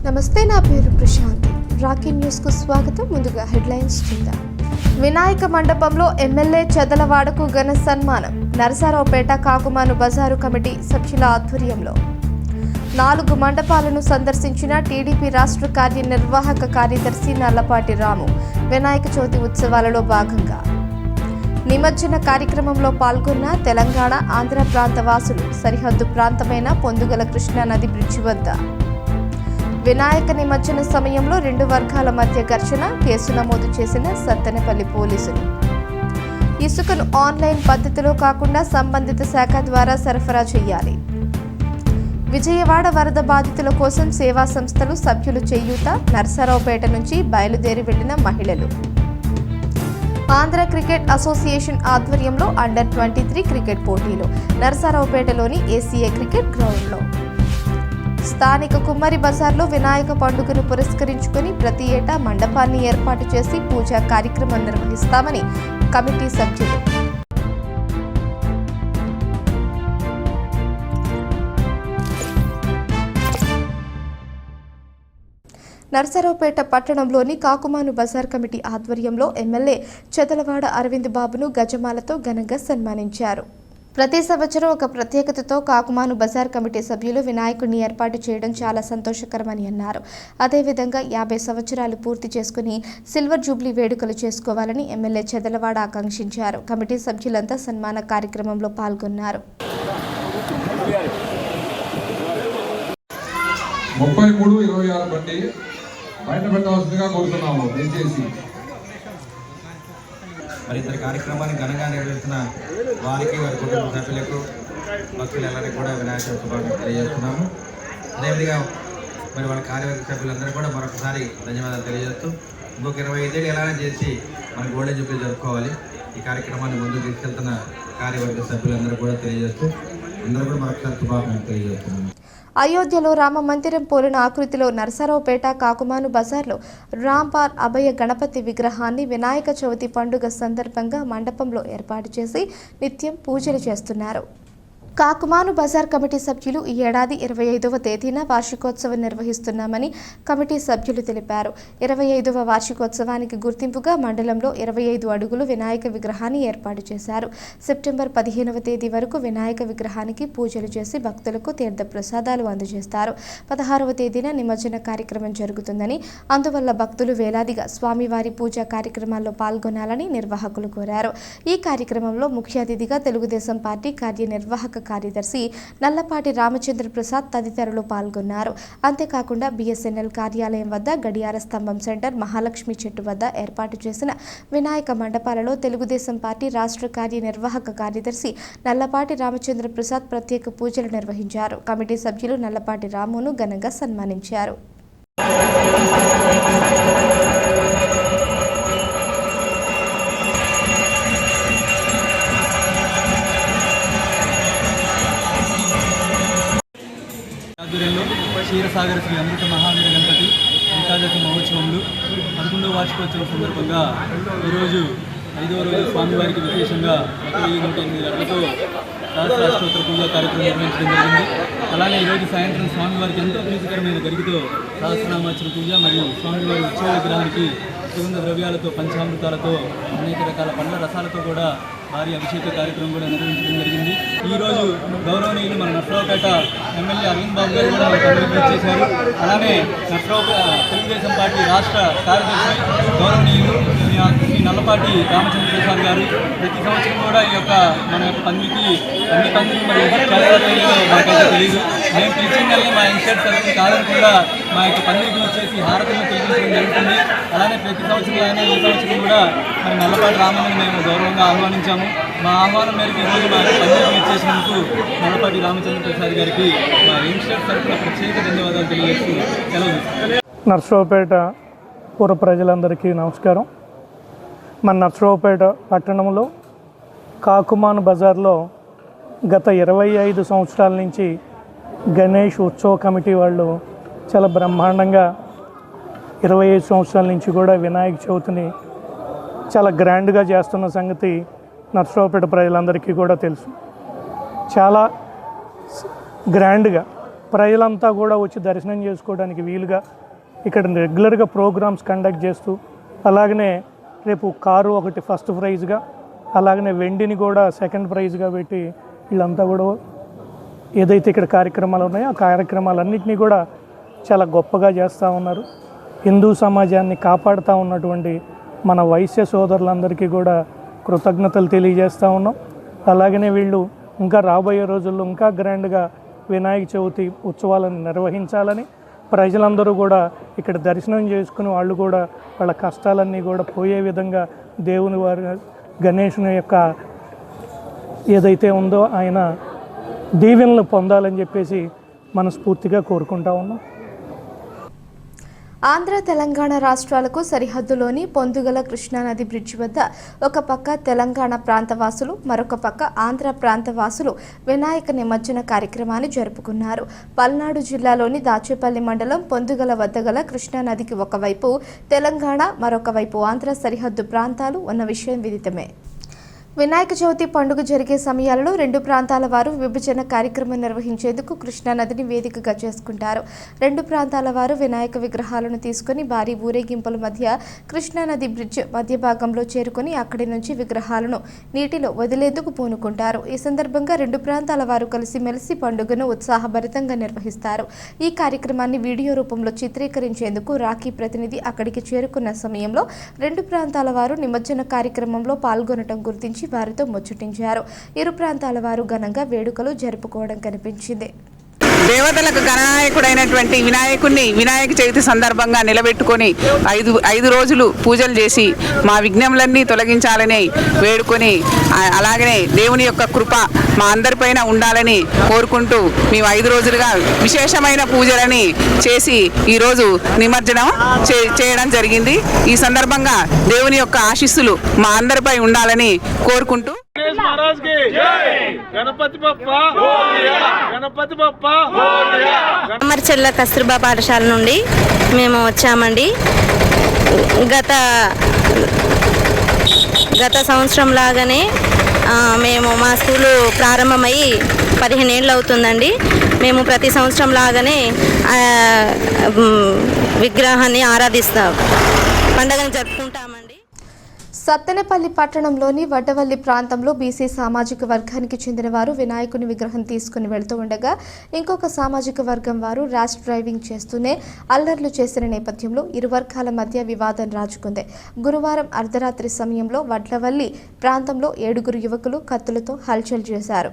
నమస్తే, నా పేరు ప్రశాంతి. రాకీ న్యూస్ కు స్వాగతం. ముందుగా హెడ్లైన్స్ చూద్దాం. వినాయక మండపంలో ఎమ్మెల్యే చెదలవాడకు ఘన సన్మానం. నరసరావుపేట కాకుమాను బజారు కమిటీ సభ్యుల ఆధ్వర్యంలో 4 మండపాలను సందర్శించిన టీడీపీ రాష్ట్ర కార్యనిర్వాహక కార్యదర్శి నల్లపాటి రాము. వినాయక చవితి ఉత్సవాలలో భాగంగా నిమజ్జన కార్యక్రమంలో పాల్గొన్న తెలంగాణ, ఆంధ్ర ప్రాంత వాసులు. సరిహద్దు ప్రాంతమైన పొందుగల కృష్ణా నది బ్రిడ్జి వద్ద వినాయక నిమజ్జన సమయంలో 2 వర్గాల మధ్య ఘర్షణ. కేసు నమోదు చేసిన సత్తెనపల్లి పోలీసులు. ఇసుకను ఆన్లైన్ పద్ధతిలో కాకుండా సంబంధిత శాఖ ద్వారా సరఫరా చేయాలి. విజయవాడ వరద బాధితుల కోసం సేవా సంస్థలు సభ్యులు చేయూత. నరసరావుపేట నుంచి బయలుదేరి వెళ్లిన మహిళలు. ఆంధ్ర క్రికెట్ అసోసియేషన్ ఆధ్వర్యంలో అండర్-23 క్రికెట్ పోటీలు నరసరావుపేటలోని ఏసీఏ క్రికెట్ గ్రౌండ్లో. స్థానిక కుమ్మరి బజార్లో వినాయక పండుగను పురస్కరించుకొని ప్రతి ఏటా మండపాన్ని ఏర్పాటు చేసి పూజా కార్యక్రమం నిర్వహిస్తామని కమిటీ సభ్యులు. నరసరావుపేట పట్టణంలోని కాకుమాను బజార్ కమిటీ ఆధ్వర్యంలో ఎమ్మెల్యే చెదలవాడ అరవింద్ బాబును గజమాలతో ఘనంగా సన్మానించారు. ప్రతి సంవత్సరం ఒక ప్రత్యేకతతో కాకుమాను బజార్ కమిటీ సభ్యులు వినాయకుడిని ఏర్పాటు చేయడం చాలా సంతోషకరమని అన్నారు. అదేవిధంగా 50 సంవత్సరాలు పూర్తి చేసుకుని సిల్వర్ జూబ్లీ వేడుకలు చేసుకోవాలని ఎమ్మెల్యే చెదలవాడ ఆకాంక్షించారు. కమిటీ సభ్యులంతా సన్మాన కార్యక్రమంలో పాల్గొన్నారు. 33-26 బండి బయట పెట్టవలసిందిగా కోరుతున్నాము. దయచేసి మరి ఇతర కార్యక్రమాన్ని ఘనంగా నిర్వహిస్తున్న వారికి, వారి కుటుంబ సభ్యులకు, భక్తులందరికీ కూడా వినాయక శుభాకాంక్షలు తెలియజేస్తున్నాము. అదేవిధంగా మరి వాళ్ళ కార్యవర్గ సభ్యులందరూ కూడా మరొకసారి ధన్యవాదాలు తెలియజేస్తూ ఇంకొక 25 ఏళ్ళు ఎలానే చేసి మన గోల్డెన్ జూబ్లీ జరుపుకోవాలి. ఈ కార్యక్రమాన్ని ముందుకు తీసుకెళ్తున్న కార్యవర్గ సభ్యులందరూ కూడా తెలియజేస్తూ అందరూ కూడా మరొకసారి శుభాకాంక్షలు తెలియజేస్తున్నాము. అయోధ్యలో రామ మందిరం పోలిన ఆకృతిలో నరసరావుపేట కాకుమాను బజార్లో రాంపార్ అభయ గణపతి విగ్రహాన్ని వినాయక చవితి పండుగ సందర్భంగా మండపంలో ఏర్పాటు చేసి నిత్యం పూజలు చేస్తున్నారు. కాకుమాను బజార్ కమిటీ సభ్యులు ఈ ఏడాది 25వ తేదీన వార్షికోత్సవం నిర్వహిస్తున్నామని కమిటీ సభ్యులు తెలిపారు. 25వ వార్షికోత్సవానికి గుర్తింపుగా మండలంలో 25 అడుగులు వినాయక విగ్రహాన్ని ఏర్పాటు చేశారు. సెప్టెంబర్ 15వ తేదీ వరకు వినాయక విగ్రహానికి పూజలు చేసి భక్తులకు తీర్థ ప్రసాదాలు అందజేస్తారు. 16వ తేదీన నిమజ్జన కార్యక్రమం జరుగుతుందని, అందువల్ల భక్తులు వేలాదిగా స్వామివారి పూజా కార్యక్రమాల్లో పాల్గొనాలని నిర్వాహకులు కోరారు. ఈ కార్యక్రమంలో ముఖ్య అతిథిగా తెలుగుదేశం పార్టీ కార్యనిర్వాహక కార్యదర్శి నల్లపాటి రామచంద్ర ప్రసాద్ తదితరులు పాల్గొన్నారు. అంతేకాకుండా బిఎస్ఎన్ఎల్ కార్యాలయం వద్ద గడియార స్తంభం సెంటర్, మహాలక్ష్మి చెట్టు వద్ద ఏర్పాటు చేసిన వినాయక మండపాలలో తెలుగుదేశం పార్టీ రాష్ట్ర కార్యనిర్వాహక కార్యదర్శి నల్లపాటి రామచంద్ర ప్రసాద్ ప్రత్యేక పూజలు నిర్వహించారు. కమిటీ సభ్యులు నల్లపాటి రామును ఘనంగా సన్మానించారు. క్షీరసాగర శ్రీ అమృత మహావీర గణపతి ఏకాదశి మహోత్సవంలో 11వ వార్షికోత్సవం సందర్భంగా ఈరోజు 5వ రోజు స్వామివారికి విశేషంగా 108 గంటలతో సహస్రాష్టోత్తర పూజా కార్యక్రమం నిర్వహించడం జరిగింది. అలానే ఈరోజు సాయంత్రం స్వామివారికి ఎంతో ప్రీతికరమైన గరికతో సహస్రనామార్చన పూజ మరియు స్వామివారి ఉత్సవ విగ్రహానికి సుగంధ ద్రవ్యాలతో, పంచామృతాలతో, అనేక రకాల పండ్ల రసాలతో కూడా భారీ అభిషేక కార్యక్రమం కూడా నిర్వహించడం జరిగింది. ఈరోజు గౌరవనీయులు మన నరసరావుపేట ఎమ్మెల్యే అరవింద్ బాబు గారు కూడా మనకు చేశారు. అలానే తెలుగుదేశం పార్టీ రాష్ట్ర కార్యదర్శి గౌరవనీయులు శ్రీ నల్లపాటి రామచంద్ర ప్రసాద్ గారు ప్రతి సంవత్సరం కూడా ఈ యొక్క మన యొక్క పందిరికి అన్ని పందిరి మరియు మాకైతే తెలియదు. మేము పిలిచిందల్ని మా ఇన్షర్ట్ సర్కిల్ కాదనకుండా మా యొక్క పందిరికి వచ్చేసి హారతులను తెలియజేయడం జరుగుతుంది. అలానే ప్రతి సంవత్సరం అయినా ఈ సంవత్సరం కూడా మరి నల్లపాటి రామని మేము గౌరవంగా ఆహ్వానించాము. మా ఆహ్వానం మేరకు ఈరోజు మా పందిరికి ఇచ్చేసినందుకు నల్లపాటి రామచంద్ర ప్రసాద్ గారికి మా ఇన్షర్ట్ సర్కిల్ ప్రత్యేక ధన్యవాదాలు తెలియజేస్తూ సెలవు. నరసరావుపేట పూర్వ ప్రజలందరికీ నమస్కారం. మన నరసరావుపేట పట్టణంలో కాకుమాను బజార్లో గత 25 సంవత్సరాల నుంచి గణేష్ ఉత్సవ కమిటీ వాళ్ళు చాలా బ్రహ్మాండంగా 25 సంవత్సరాల నుంచి కూడా వినాయక చవితిని చాలా గ్రాండ్గా చేస్తున్న సంగతి నరసరావుపేట ప్రజలందరికీ కూడా తెలుసు. చాలా గ్రాండ్గా ప్రజలంతా కూడా వచ్చి దర్శనం చేసుకోవడానికి వీలుగా ఇక్కడ రెగ్యులర్గా ప్రోగ్రామ్స్ కండక్ట్ చేస్తూ, అలాగనే రేపు కారు ఒకటి ఫస్ట్ ప్రైజ్గా, అలాగనే వెండిని కూడా సెకండ్ ప్రైజ్గా పెట్టి వీళ్ళంతా కూడా ఏదైతే ఇక్కడ కార్యక్రమాలు ఉన్నాయో ఆ కార్యక్రమాలన్నింటినీ కూడా చాలా గొప్పగా చేస్తూ ఉన్నారు. హిందూ సమాజాన్ని కాపాడుతూ ఉన్నటువంటి మన వైశ్య సోదరులందరికీ కూడా కృతజ్ఞతలు తెలియజేస్తూ ఉన్నాం. అలాగనే వీళ్ళు ఇంకా రాబోయే రోజుల్లో ఇంకా గ్రాండ్గా వినాయక చవితి ఉత్సవాలను నిర్వహించాలని, ప్రజలందరూ కూడా ఇక్కడ దర్శనం చేసుకుని వాళ్ళు కూడా వాళ్ళ కష్టాలన్నీ కూడా పోయే విధంగా దేవుని వారి గణేశుని యొక్క ఏదైతే ఉందో ఆయన దీవెనలు పొందాలని చెప్పేసి మనస్ఫూర్తిగా కోరుకుంటా ఉన్నాం. ఆంధ్ర తెలంగాణ రాష్ట్రాలకు సరిహద్దులోని పొందుగల కృష్ణానది బ్రిడ్జి వద్ద ఒక పక్క తెలంగాణ ప్రాంతవాసులు, మరొక పక్క ఆంధ్ర ప్రాంతవాసులు వినాయక నిమజ్జన కార్యక్రమాన్ని జరుపుకున్నారు. పల్నాడు జిల్లాలోని దాచేపల్లి మండలం పొందుగల వద్ద గల కృష్ణానదికి ఒకవైపు తెలంగాణ, మరొక వైపు ఆంధ్ర సరిహద్దు ప్రాంతాలు ఉన్న విషయం విదితమే. వినాయక చవితి పండుగ జరిగే సమయాలలో రెండు ప్రాంతాల వారు విభజన కార్యక్రమం నిర్వహించేందుకు కృష్ణానదిని వేదికగా చేసుకుంటారు. రెండు ప్రాంతాల వారు వినాయక విగ్రహాలను తీసుకుని భారీ ఊరేగింపుల మధ్య కృష్ణానది బ్రిడ్జ్ మధ్య భాగంలో చేరుకుని అక్కడి నుంచి విగ్రహాలను నీటిలో వదిలేందుకు పూనుకుంటారు. ఈ సందర్భంగా రెండు ప్రాంతాల వారు కలిసిమెలిసి పండుగను ఉత్సాహభరితంగా నిర్వహిస్తారు. ఈ కార్యక్రమాన్ని వీడియో రూపంలో చిత్రీకరించేందుకు రాఖీ ప్రతినిధి అక్కడికి చేరుకున్న సమయంలో రెండు ప్రాంతాల వారు నిమజ్జన కార్యక్రమంలో పాల్గొనడం గుర్తించి వారితో ముచ్చటించారు. ఇరు ప్రాంతాల వారు ఘనంగా వేడుకలు జరుపుకోవడం కనిపించింది. దేవతలకు గణనాయకుడైనటువంటి వినాయకుడిని వినాయక చవితి సందర్భంగా నిలబెట్టుకొని ఐదు రోజులు పూజలు చేసి మా విఘ్నములన్నీ తొలగించాలని వేడుకొని, అలాగనే దేవుని యొక్క కృప మా అందరిపైన ఉండాలని కోరుకుంటూ మేము 5 రోజులుగా విశేషమైన పూజలని చేసి ఈరోజు నిమజ్జనం చేయడం జరిగింది. ఈ సందర్భంగా దేవుని యొక్క ఆశీస్సులు మా అందరిపై ఉండాలని కోరుకుంటూ అమర్చెల్ల కస్తూర్బా పాఠశాల నుండి మేము వచ్చామండి. గత సంవత్సరం లాగానే మేము మా స్కూలు ప్రారంభమయ్యి 15 ఏళ్ళు అవుతుందండి. మేము ప్రతి సంవత్సరం లాగానే విగ్రహాన్ని ఆరాధిస్తాం, పండుగను జరుపుకుంటామండి. సత్తెనపల్లి పట్టణంలోని వడ్డవల్లి ప్రాంతంలో బీసీ సామాజిక వర్గానికి చెందిన వారు వినాయకుని విగ్రహం తీసుకుని వెళుతూ ఉండగా ఇంకొక సామాజిక వర్గం వారు ర్యాష్ డ్రైవింగ్ చేస్తూనే అల్లర్లు చేసిన నేపథ్యంలో ఇరు వర్గాల మధ్య వివాదం రాజుకుంది. గురువారం అర్ధరాత్రి సమయంలో వడ్లవల్లి ప్రాంతంలో 7 యువకులు కత్తులతో హల్చల్ చేశారు.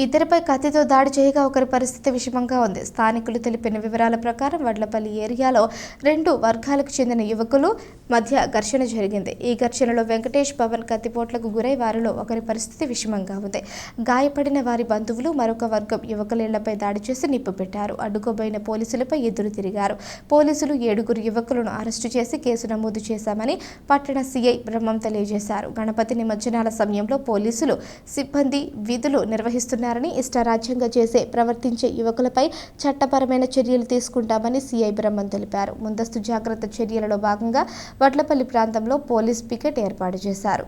ఇద్దరిపై కత్తితో దాడి చేయగా ఒకరి పరిస్థితి విషమంగా ఉంది. స్థానికులు తెలిపిన వివరాల ప్రకారం వడ్లపల్లి ఏరియాలో 2 వర్గాలకు చెందిన యువకులు మధ్య ఘర్షణ జరిగింది. ఈ ఘర్షణలో వెంకటేష్, పవన్ కత్తిపోట్లకు గురై వారిలో ఒకరి పరిస్థితి విషమంగా ఉంది. గాయపడిన వారి బంధువులు మరొక వర్గం యువకులేళ్లపై దాడి చేసి నిప్పు పెట్టారు. అడ్డుకోబోయిన పోలీసులపై ఎదురు తిరిగారు. పోలీసులు 7 యువకులను అరెస్టు చేసి కేసు నమోదు చేశామని పట్టణ సీఐ బ్రహ్మం తెలియజేశారు. గణపతి నిమజ్జనాల సమయంలో పోలీసులు సిబ్బంది విధులు నిర్వహిస్తున్నారని, ఇష్టారాజ్యంగా ప్రవర్తించే యువకులపై చట్టపరమైన చర్యలు తీసుకుంటామని సీఐ బ్రహ్మం తెలిపారు. ముందస్తు జాగ్రత్త చర్యలలో భాగంగా వడ్లపల్లి ప్రాంతంలో పోలీస్ పికెట్ ఏర్పాటు చేశారు.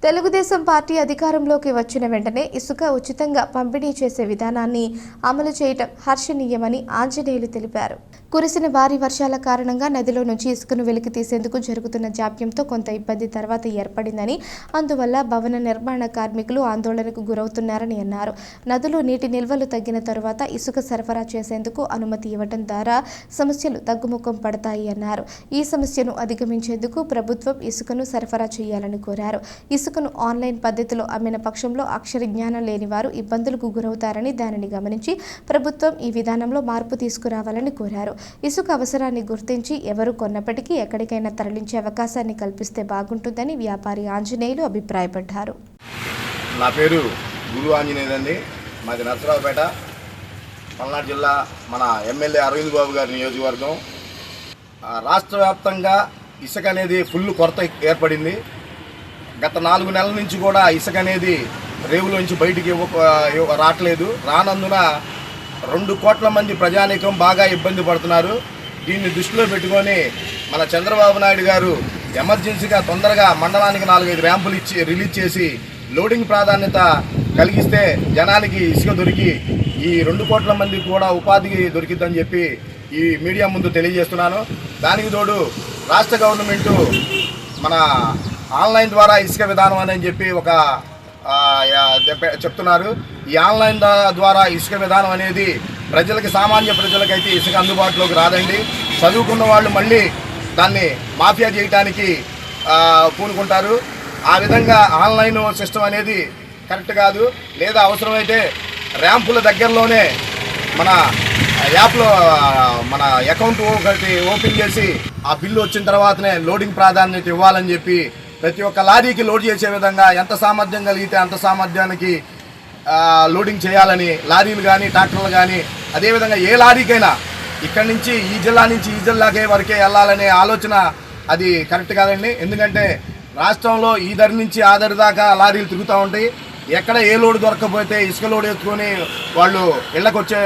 తెలుగుదేశం పార్టీ అధికారంలోకి వచ్చిన వెంటనే ఇసుక ఉచితంగా పంపిణీ చేసే విధానాన్ని అమలు చేయడం హర్షణీయమని ఆంజనేయులు తెలిపారు. కురిసిన భారీ వర్షాల కారణంగా నదిలో నుంచి ఇసుకను వెలికి తీసేందుకు జరుగుతున్న జాప్యంతో కొంత ఇబ్బంది తర్వాత ఏర్పడిందని, అందువల్ల భవన నిర్మాణ కార్మికులు ఆందోళనకు గురవుతున్నారని అన్నారు. నదిలో నీటి నిల్వలు తగ్గిన తరువాత ఇసుక సరఫరా చేసేందుకు అనుమతి ఇవ్వడం ద్వారా సమస్యలు తగ్గుముఖం పడతాయి అన్నారు. ఈ సమస్యను అధిగమించేందుకు ప్రభుత్వం ఇసుకను సరఫరా చేయాలని కోరారు. ఇసుకను ఆన్లైన్ పద్ధతిలో అమ్మిన పక్షంలో అక్షర జ్ఞానం లేని వారు ఇబ్బందులకు గురవుతారని, దానిని గమనించి ప్రభుత్వం ఈ విధానంలో మార్పు తీసుకురావాలని కోరారు. ఇసుక అవసరాన్ని గుర్తించి ఎవరు కొన్నప్పటికీ ఎక్కడికైనా తరలించే అవకాశాన్ని కల్పిస్తే బాగుంటుందని వ్యాపారి ఆంజనేయులు అభిప్రాయపడ్డారు. నా పేరు గురు ఆంజనేయులు అండి. మాది నరసరావుపేట, పల్నాడు జిల్లా. మన ఎమ్మెల్యే అరవింద్ బాబు గారి నియోజకవర్గం. రాష్ట్ర వ్యాప్తంగా ఇసుక అనేది ఫుల్ కొరత ఏర్పడింది. గత 4 నెలల నుంచి కూడా ఇసుక అనేది రేవులోంచి బయటికి రావట్లేదు. రానందున 2 కోట్ల మంది ప్రజానీకం బాగా ఇబ్బంది పడుతున్నారు. దీన్ని దృష్టిలో పెట్టుకొని మన చంద్రబాబు నాయుడు గారు ఎమర్జెన్సీగా తొందరగా మండలానికి 4-5 ర్యాంపులు రిలీజ్ చేసి లోడింగ్ ప్రాధాన్యత కలిగిస్తే జనానికి ఇసుక దొరికి ఈ 2 కోట్ల మందికి కూడా ఉపాధి దొరికిద్దని చెప్పి ఈ మీడియా ముందు తెలియజేస్తున్నాను. దానికి తోడు రాష్ట్ర గవర్నమెంటు మన ఆన్లైన్ ద్వారా ఇసుక విధానం అని చెప్పి ఒక చెప్తున్నారు. ఈ ఆన్లైన్ ద్వారా ఇసుక విధానం అనేది సామాన్య ప్రజలకైతే ఇసుక అందుబాటులోకి రాదండి. చదువుకున్న వాళ్ళు మళ్ళీ దాన్ని మాఫియా చేయడానికి పూనుకుంటారు. ఆ విధంగా ఆన్లైన్ సిస్టమ్ అనేది కరెక్ట్ కాదు. లేదా అవసరమైతే ర్యాంపుల దగ్గరలోనే మన యాప్లో మన అకౌంట్ ఒకటి ఓపెన్ చేసి ఆ బిల్లు వచ్చిన తర్వాతనే లోడింగ్ ప్రాధాన్యత ఇవ్వాలని చెప్పి ప్రతి ఒక్క లారీకి లోడ్ చేసే విధంగా ఎంత సామర్థ్యం కలిగితే అంత సామర్థ్యానికి లోడింగ్ చేయాలని లారీలు కానీ ట్రాక్టర్లు కానీ, అదేవిధంగా ఏ లారీకైనా ఇక్కడి నుంచి ఈ జిల్లా నుంచి ఈ జిల్లాకే వరకే వెళ్ళాలనే ఆలోచన అది కరెక్ట్ కాదండి. ఎందుకంటే రాష్ట్రంలో ఈ దరి నుంచి ఆ దరి దాకా లారీలు తిరుగుతూ ఉంటాయి. ఎక్కడ ఏ లోడ్ దొరకకపోతే ఇసుక లోడ్ ఎత్తుకొని వాళ్ళు ఇళ్లకొచ్చే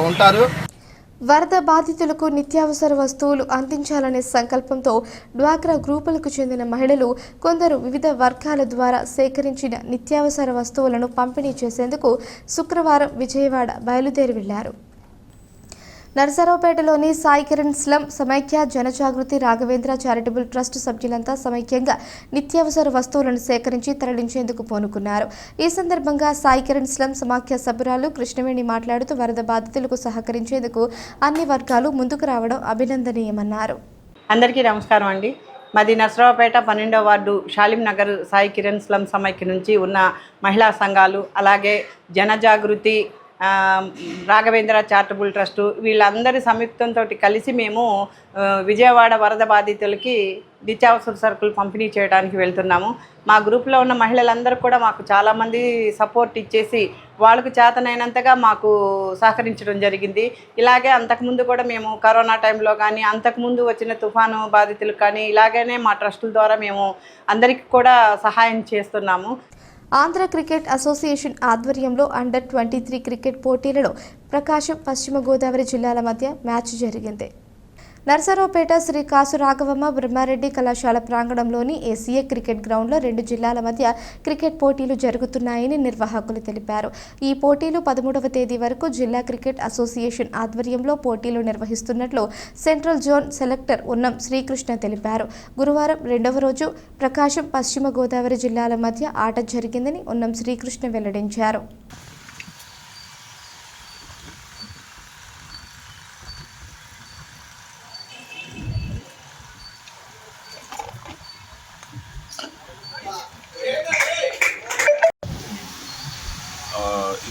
ఉంటారు. వరద బాధితులకు నిత్యావసర వస్తువులు అందించాలనే సంకల్పంతో డ్వాక్రా గ్రూపులకు చెందిన మహిళలు కొందరు వివిధ వర్గాల ద్వారా సేకరించిన నిత్యావసర వస్తువులను పంపిణీ చేసేందుకు శుక్రవారం విజయవాడ బయలుదేరి వెళ్లారు. నరసరావుపేటలోని సాయి కిరణ్ స్లమ్ సమైక్య జనజాగృతి రాఘవేంద్ర చారిటబుల్ ట్రస్ట్ సభ్యులంతా సమైక్యంగా నిత్యావసర వస్తువులను సేకరించి తరలించేందుకు పూనుకున్నారు. ఈ సందర్భంగా సాయి కిరణ్ స్లమ్ సమాఖ్య సభ్యురాలు కృష్ణవేణి మాట్లాడుతూ వరద బాధితులకు సహకరించేందుకు అన్ని వర్గాలు ముందుకు రావడం అభినందనీయమన్నారు. అందరికీ నమస్కారం అండి. మాది నరసరావుపేట 12వ వార్డు షాలిం నగర్ సాయి కిరణ్ స్లమ్ సమైక్య నుంచి ఉన్న మహిళా సంఘాలు, అలాగే జనజాగృతి రాఘవేంద్ర చారిటబుల్ ట్రస్టు వీళ్ళందరి సంయుక్తంతో కలిసి మేము విజయవాడ వరద బాధితులకి నిత్యావసర సరుకులు పంపిణీ చేయడానికి వెళ్తున్నాము. మా గ్రూప్లో ఉన్న మహిళలందరూ కూడా మాకు చాలామంది సపోర్ట్ ఇచ్చేసి వాళ్ళకు చేతనైనంతగా మాకు సహకరించడం జరిగింది. ఇలాగే అంతకుముందు కూడా మేము కరోనా టైంలో కానీ అంతకుముందు వచ్చిన తుఫాను బాధితులకు కానీ ఇలాగనే మా ట్రస్టుల ద్వారా మేము అందరికీ కూడా సహాయం చేస్తున్నాము. ఆంధ్ర క్రికెట్ అసోసియేషన్ ఆధ్వర్యంలో అండర్-23 క్రికెట్ పోటీలలో ప్రకాశం, పశ్చిమ గోదావరి జిల్లాల మధ్య మ్యాచ్ జరిగింది. నరసరావుపేట శ్రీ కాసు రాఘవమ్మ బ్రహ్మారెడ్డి కళాశాల ప్రాంగణంలోని ఏసీఏ క్రికెట్ గ్రౌండ్లో 2 జిల్లాల మధ్య క్రికెట్ పోటీలు జరుగుతున్నాయని నిర్వాహకులు తెలిపారు. ఈ పోటీలు 13వ తేదీ వరకు జిల్లా క్రికెట్ అసోసియేషన్ ఆధ్వర్యంలో పోటీలు నిర్వహిస్తున్నట్లు సెంట్రల్ జోన్ సెలెక్టర్ ఉన్నం శ్రీకృష్ణ తెలిపారు. గురువారం 2వ రోజు ప్రకాశం, పశ్చిమ గోదావరి జిల్లాల మధ్య ఆట జరిగిందని ఉన్నం శ్రీకృష్ణ వెల్లడించారు.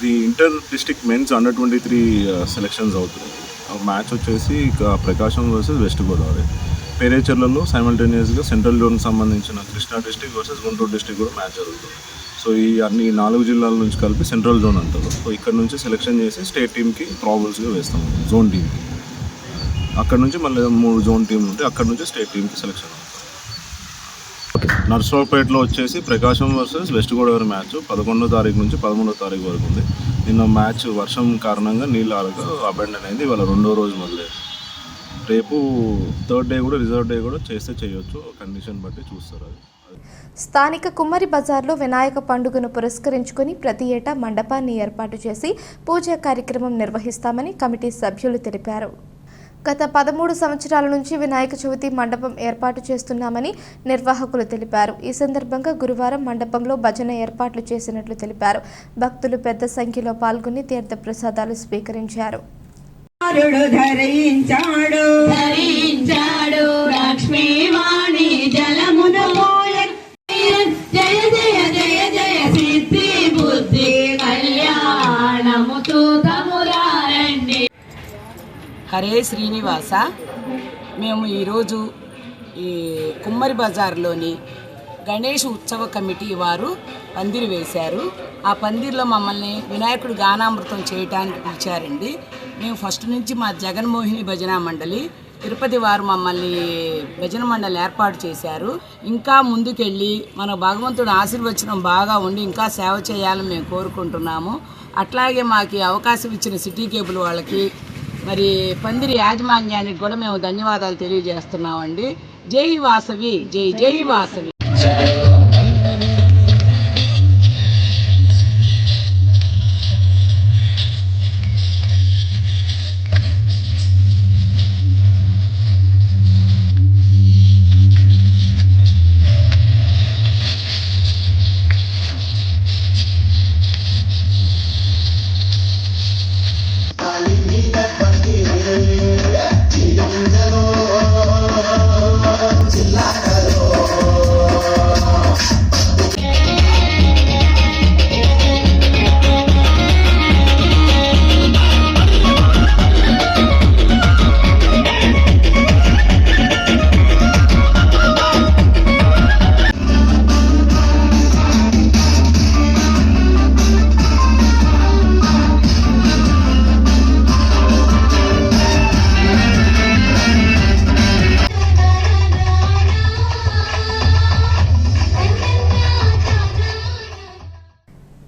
ఇది ఇంటర్ డిస్ట్రిక్ట్ మెన్స్ అండర్-23 సెలెక్షన్స్ అవుతుంది. మ్యాచ్ వచ్చేసి ప్రకాశం వర్సెస్ వెస్ట్ గోదావరి. పేరేచర్లలో సైమల్టేనియస్గా సెంట్రల్ జోన్ సంబంధించిన Krishna district versus Guntur district కూడా మ్యాచ్ జరుగుతుంది. సో ఈ 4 జిల్లాల నుంచి కలిపి సెంట్రల్ జోన్ అంటారు. సో ఇక్కడ నుంచి సెలెక్షన్ చేసి స్టేట్ టీమ్కి ప్రాబుల్స్గా వేస్తాము, జోన్ టీమ్కి. అక్కడ నుంచి మళ్ళీ 3 జోన్ టీంలు ఉంటే అక్కడ నుంచి స్టేట్ టీమ్కి సెలెక్షన్ అవుతాం. నర్సరావుపేటలో వచ్చేసి Prakasam versus west Godavari match 11వ తారీఖు నుంచి 13వ తారీఖు వరకు ఉంది. నిన్న మ్యాచ్ వర్షం కారణంగా నీళ్ళు ఆడక అబెండన్ అయింది. ఇవాళ 2వ రోజు మొదలైంది. రేపు 3rd డే కూడా రిజర్వ్ డే కూడా చేస్తే చేయొచ్చు, కండిషన్ బట్టి చూస్తారు. అది స్థానిక కుమ్మరి బజార్లో వినాయక పండుగను పురస్కరించుకొని ప్రతి ఏటా మండపాన్ని ఏర్పాటు చేసి పూజా కార్యక్రమం నిర్వహిస్తామని కమిటీ సభ్యులు తెలిపారు. గత 13 సంవత్సరాల నుంచి వినాయక చవితి మండపం ఏర్పాటు చేస్తున్నామని నిర్వాహకులు తెలిపారు. ఈ సందర్భంగా గురువారం మండపంలో భజన ఏర్పాట్లు చేసినట్లు తెలిపారు. భక్తులు పెద్ద సంఖ్యలో పాల్గొని తీర్థ ప్రసాదాలు స్వీకరించారు. హరే శ్రీనివాస. మేము ఈరోజు ఈ కుమ్మరి బజార్లోని గణేష్ ఉత్సవ కమిటీ వారు పందిరి వేశారు. ఆ పందిర్లో మమ్మల్ని వినాయకుడు గానామృతం చేయటానికి పిలిచారండి. మేము ఫస్ట్ నుంచి మా జగన్మోహిని భజన మండలి తిరుపతి వారు మమ్మల్ని భజన మండలి ఏర్పాటు చేశారు. ఇంకా ముందుకెళ్ళి మన భగవంతుడు ఆశీర్వచనం బాగా ఉండి ఇంకా సేవ చేయాలని మేము కోరుకుంటున్నాము. అట్లాగే మాకు అవకాశం ఇచ్చిన సిటీ కేబుల్ వాళ్ళకి మరి పందిరి యాజమాన్యానికి కూడా మేము ధన్యవాదాలు తెలియజేస్తున్నామండి. జై వాసవి, జై జై వాసవి.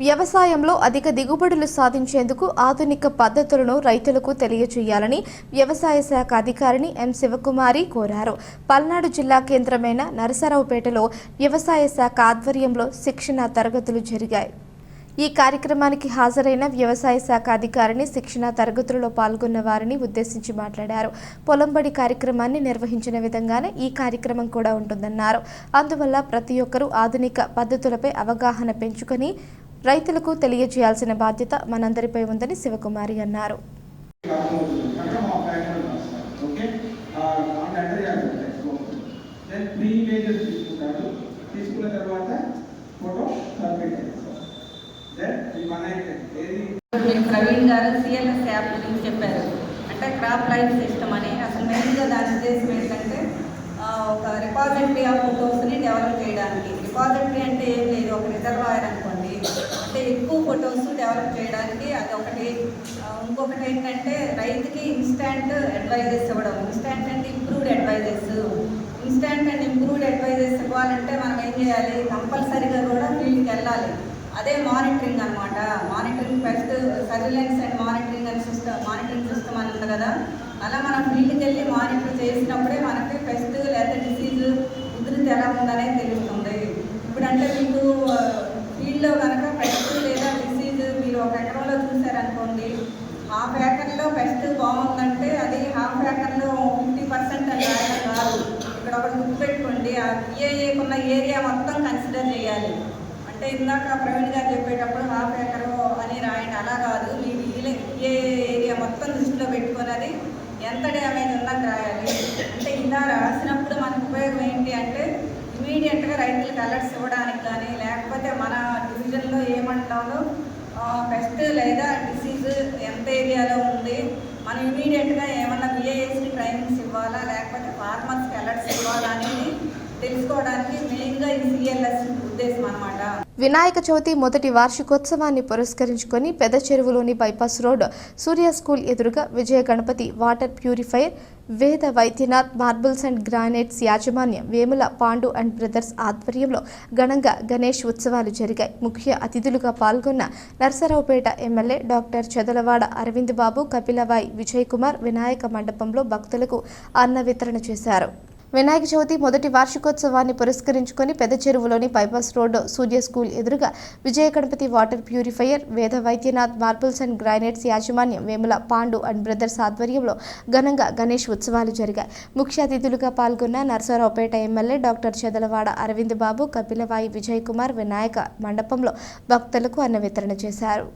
వ్యవసాయంలో అధిక దిగుబడులు సాధించేందుకు ఆధునిక పద్ధతులను రైతులకు తెలియజేయాలని వ్యవసాయ శాఖ అధికారిని ఎం శివకుమారి కోరారు. పల్నాడు జిల్లా కేంద్రమైన నరసరావుపేటలో వ్యవసాయ శాఖ ఆధ్వర్యంలో శిక్షణ తరగతులు జరిగాయి. ఈ కార్యక్రమానికి హాజరైన వ్యవసాయ శాఖ అధికారిని శిక్షణ తరగతులలో పాల్గొన్న వారిని ఉద్దేశించి మాట్లాడారు. పొలంబడి కార్యక్రమాన్ని నిర్వహించిన విధంగానే ఈ కార్యక్రమం కూడా ఉంటుందన్నారు. అందువల్ల ప్రతి ఒక్కరూ ఆధునిక పద్ధతులపై అవగాహన పెంచుకొని రైతులకు తెలియజేయాల్సిన బాధ్యత మనందరిపై ఉందని శివకుమారి అన్నారు. ప్రవీణ్ గారు సిఎల్ఎస్ యాప్ గురించి చెప్పారు. అంటే క్రాప్ లైఫ్ సిస్టమ్ అని. అసలు మెయిన్గా దాని ఉద్దేశం ఏంటంటే ఒక రిపాజిటరీ ఆఫ్ ఫొటోస్ని డెవలప్ చేయడానికి. రిపాజిటరీ అంటే ఏం లేదు, ఒక రిజర్వాయర్ అనుకోండి. అంటే ఎక్కువ ఫొటోస్ డెవలప్ చేయడానికి అది ఒకటి. ఇంకొకటి ఏంటంటే రైతుకి ఇన్స్టాంట్ అడ్వైజెస్ ఇవ్వడం. ఇన్స్టాంట్ అంటే improved advises. Instant and improved advises ఇవ్వాలంటే మనం ఏం చేయాలి, కంపల్సరీగా కూడా ఫీల్డ్కి వెళ్ళాలి. అదే మానిటరింగ్ అనమాట. Monitoring pest surveillance and monitoring system అని ఉంది కదా, అలా మనం ఫీల్డ్కి వెళ్ళి మానిటర్ చేసినప్పుడే మనకి పెస్ట్ లేదా డిసీజ్ ఉధృతి ఎలా ఉందనేది తెలుస్తుంది. ఇప్పుడంటే మీకు ఫీల్డ్లో కనుక పెస్ట్ లేదా డిసీజ్ మీరు ఒక ఎకరంలో చూసారనుకోండి, హాఫ్ ఏకర్లో పెస్ట్ బాగుందంటే అది హాఫ్ ఏకర్లో 50% అని రాయడం కాదు. ఇక్కడ ఒకటి గుర్తుపెట్టుకోండి, ఆ పిఏఏకున్న ఏరియా మొత్తం కన్సిడర్ చేయాలి. అంటే ఇందాక ప్రవీణ్ గారు చెప్పేటప్పుడు హాఫ్ ఏకర్ అని రాయండి, అలా కాదు. మీ ఏ ఏరియా మొత్తం దృష్టిలో పెట్టుకొని అది ఎంత డ్యామేజ్ ఉందని రాయాలి. అంటే ఇలా రాసినప్పుడు మనకు ఉపయోగం ఏంటి అంటే ఇమీడియట్గా రైతులకు అలర్ట్స్ ఇవ్వడానికి కానీ, లేకపోతే మన డివిజన్లో ఏమంటామో పెస్ట్ లేదా డిసీజ్ ఎంత ఏరియాలో ఉంది, మనం ఇమీడియట్గా ఏమన్నా బిఏఎస్కి ట్రైనింగ్స్ ఇవ్వాలా, లేకపోతే ఫార్మర్స్కి అలర్ట్స్ ఇవ్వాలా అనేది తెలుసుకోవడానికి మెయిన్గా ఈ సిఎల్ఎస్ ఉద్దేశం అన్నమాట. వినాయక చవితి మొదటి వార్షికోత్సవాన్ని పురస్కరించుకొని పెద్ద చెరువులోని బైపాస్ రోడ్ సూర్య స్కూల్ ఎదురుగా విజయ గణపతి వాటర్ ప్యూరిఫైయర్, వేద వైద్యనాథ్ మార్బుల్స్ అండ్ గ్రానైట్స్ యాజమాన్యం వేముల పాండు అండ్ బ్రదర్స్ ఆధ్వర్యంలో ఘనంగా గణేష్ ఉత్సవాలు జరిగాయి. ముఖ్య అతిథులుగా పాల్గొన్న నర్సరావుపేట ఎమ్మెల్యే డాక్టర్ చదలవాడ అరవింద్ బాబు, కపిలవాయి విజయ్ కుమార్ వినాయక మండపంలో భక్తులకు అన్న వితరణ చేశారు. వినాయక చవితి మొదటి వార్షికోత్సవాన్ని పురస్కరించుకొని పెద్ద చెరువులోని బైపాస్ రోడ్డు సూర్య స్కూల్ ఎదురుగా విజయ గణపతి వాటర్ ప్యూరిఫైయర్, వేద వైద్యనాథ్ మార్బుల్స్ అండ్ గ్రానైట్స్ యాజమాన్యం వేముల పాండు అండ్ బ్రదర్స్ ఆధ్వర్యంలో ఘనంగా గణేష్ ఉత్సవాలు జరిగాయి. ముఖ్య అతిథులుగా పాల్గొన్న నర్సరావుపేట ఎమ్మెల్యే డాక్టర్ చదలవాడ అరవింద్ బాబు, కపిలవాయి విజయ్ కుమార్ వినాయక మండపంలో భక్తులకు అన్న వితరణ చేశారు.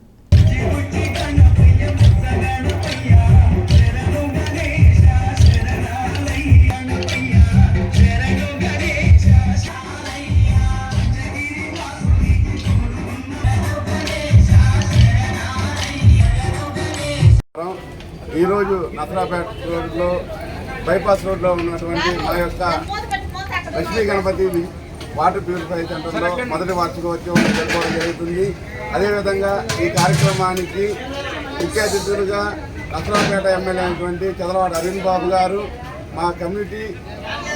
ఈరోజు నర్సరావుపేట రోడ్లో బైపాస్ రోడ్లో ఉన్నటువంటి మా యొక్క లక్ష్మీ గణపతి వాటర్ ప్యూరిఫై సెంటర్లో మొదటి వార్షికోత్సవం జరుపుకోవడం జరుగుతుంది. అదేవిధంగా ఈ కార్యక్రమానికి ముఖ్య అతిథులుగా నరసరావుపేట ఎమ్మెల్యే అయినటువంటి చదలవాడ అరవింద్ బాబు గారు, మా కమ్యూనిటీ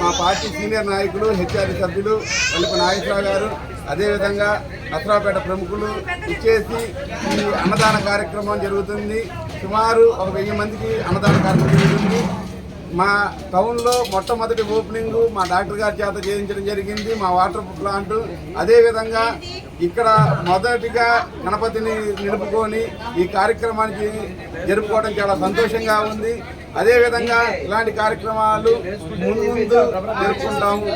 మా పార్టీ సీనియర్ నాయకులు హెచ్ఆర్డీ సభ్యులు వల్లిప నాగేశ్వరరావు గారు, అదేవిధంగా నరసరావుపేట ప్రముఖులు ఇచ్చేసి ఈ అన్నదాన కార్యక్రమం జరుగుతుంది. సుమారు 1000 మందికి అన్నదాన కార్యక్రమం జరుగుతుంది. మా టౌన్లో మొట్టమొదటి ఓపెనింగ్ మా డాక్టర్ గారి చేత చేయించడం జరిగింది, మా వాటర్ ప్లాంట్. అదేవిధంగా ఇక్కడ మొదటిగా గణపతిని నిలుపుకొని ఈ కార్యక్రమానికి జరుపుకోవడం చాలా సంతోషంగా ఉంది. అదేవిధంగా ఇలాంటి కార్యక్రమాలు ముందు జరుపుకుంటాము.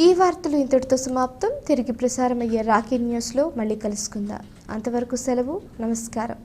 ఈ వార్తలు ఇంతటితో సమాప్తం. తిరిగి ప్రసారమయ్యే రాకీ న్యూస్లో మళ్ళీ కలుసుకుందాం. అంతవరకు సెలవు. నమస్కారం.